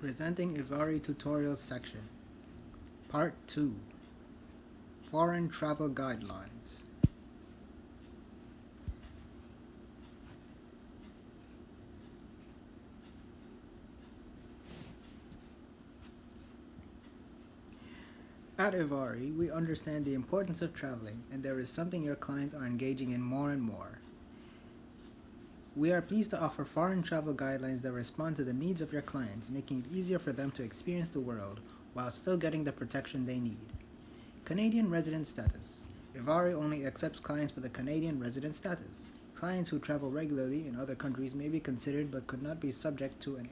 Presenting Ivari tutorial section. Part 2. Foreign Travel Guidelines. At Ivari, we understand the importance of traveling, and there is something your clients are engaging in more and more. We are pleased to offer foreign travel guidelines that respond to the needs of your clients, making it easier for them to experience the world while still getting the protection they need. Canadian resident status. Ivari only accepts clients with a Canadian resident status. Clients who travel regularly in other countries may be considered but could not be subject to an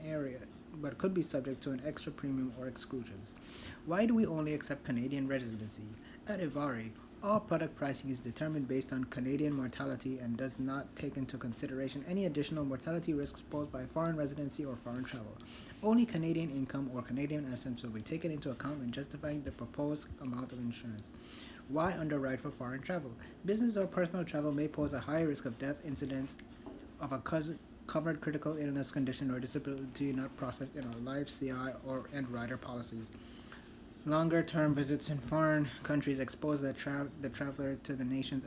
extra premium or exclusions. Why do we only accept Canadian residency? At Ivari, all product pricing is determined based on Canadian mortality and does not take into consideration any additional mortality risks posed by foreign residency or foreign travel. Only Canadian income or Canadian assets will be taken into account when justifying the proposed amount of insurance. Why underwrite for foreign travel? Business or personal travel may pose a high risk of death incidents of a covered critical illness condition or disability not processed in our life, CI, and rider policies. Longer-term visits in foreign countries expose the traveler to the nation's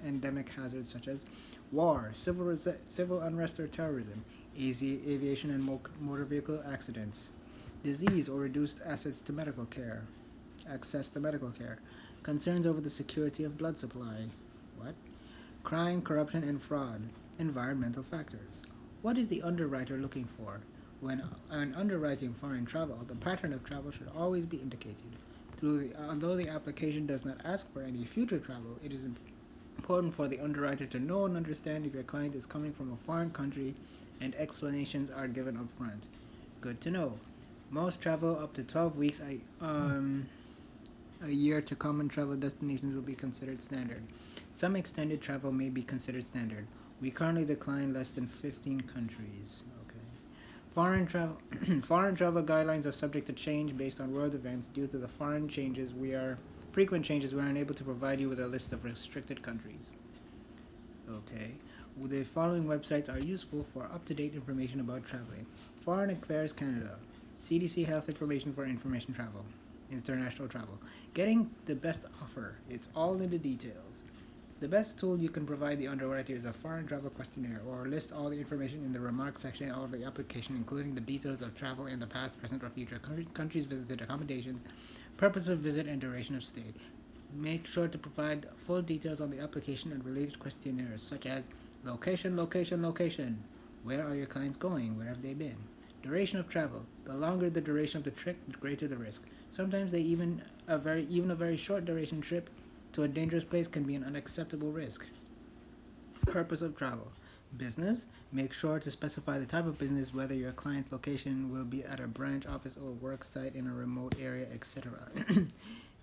endemic hazards such as war, civil unrest or terrorism, aviation and motor vehicle accidents, disease or reduced access to medical care, concerns over the security of blood supply, crime, corruption, and fraud, environmental factors. What is the underwriter looking for? When underwriting foreign travel, the pattern of travel should always be indicated. Although the application does not ask for any future travel, it is important for the underwriter to know and understand if your client is coming from a foreign country, and explanations are given up front. Good to know. Most travel up to 12 weeks a year to common travel destinations will be considered standard. Some extended travel may be considered standard. We currently decline less than 15 countries. Foreign travel guidelines are subject to change based on world events. Due to the frequent changes, we are unable to provide you with a list of restricted countries. The following websites are useful for up-to-date information about traveling. Foreign Affairs Canada, CDC Health Information for Information Travel, International Travel. Getting the best offer. It's all in the details. The best tool you can provide the underwriter is a foreign travel questionnaire, or list all the information in the remarks section of the application, including the details of travel in the past, present, or future, countries visited, accommodations, purpose of visit, and duration of stay. Make sure to provide full details on the application and related questionnaires, such as location, where are your clients going, where have they been, duration of travel. The longer the duration of the trip, the greater the risk. Sometimes even a very short duration trip to a dangerous place can be an unacceptable risk. Purpose of travel. Business. Make sure to specify the type of business, whether your client's location will be at a branch, office, or work site in a remote area, etc.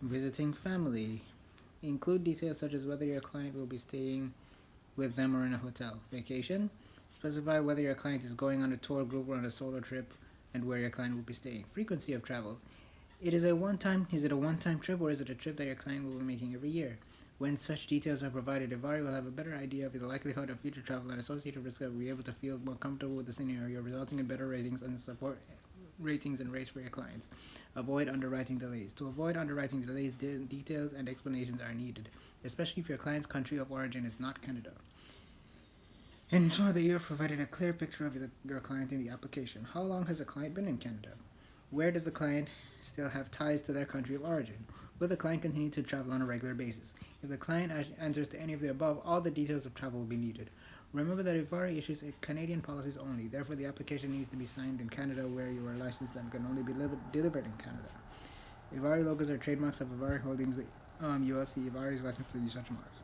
Visiting family. Include details such as whether your client will be staying with them or in a hotel. Vacation. Specify whether your client is going on a tour group or on a solo trip and where your client will be staying. Frequency of travel. Is it a one-time trip, or is it a trip that your client will be making every year? When such details are provided, Ivari will have a better idea of the likelihood of future travel and associated risks, and will be able to feel more comfortable with the scenario, resulting in better ratings and rates for your clients. Avoid underwriting delays. To avoid underwriting delays, details and explanations are needed, especially if your client's country of origin is not Canada. Ensure that you have provided a clear picture of your client in the application. How long has the client been in Canada? Where does the client still have ties to their country of origin? Will the client continue to travel on a regular basis? If the client answers to any of the above, all the details of travel will be needed. Remember that Ivari issues Canadian policies only. Therefore, the application needs to be signed in Canada, where you are licensed, and can only be delivered in Canada. Ivari logos are trademarks of Ivari Holdings, ULC. Ivari is licensed to use such marks.